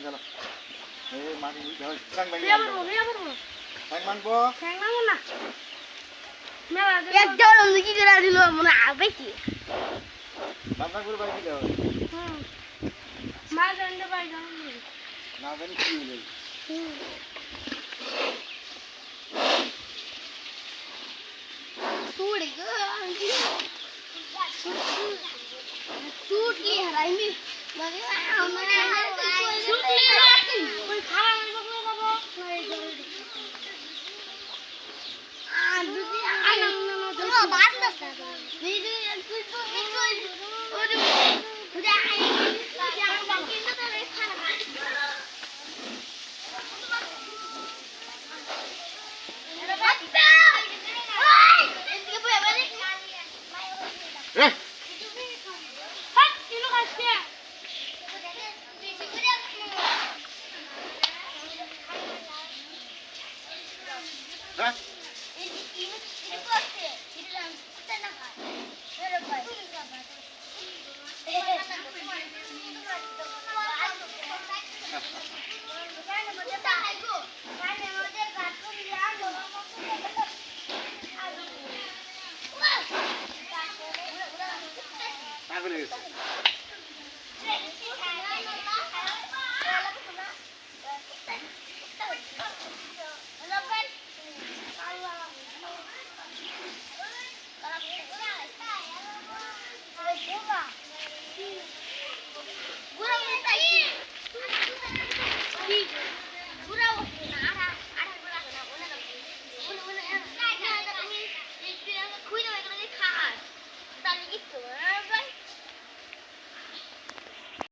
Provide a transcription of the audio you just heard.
চলো এই মাটি ধর ঠ্যাং ভাঙি ঠ্যাং মানবো এক জল আমি কি করে দিল মনে আবে কি রান্না করে বাইরে দাও মা জানতে পাই না না জানি কি হলো टूट गया टूट ली हराई में लगे हमने टूट ली कोई खाना नहीं पकड़ो बाबा दूसरी आना ना बात ना सर दीदी कुछ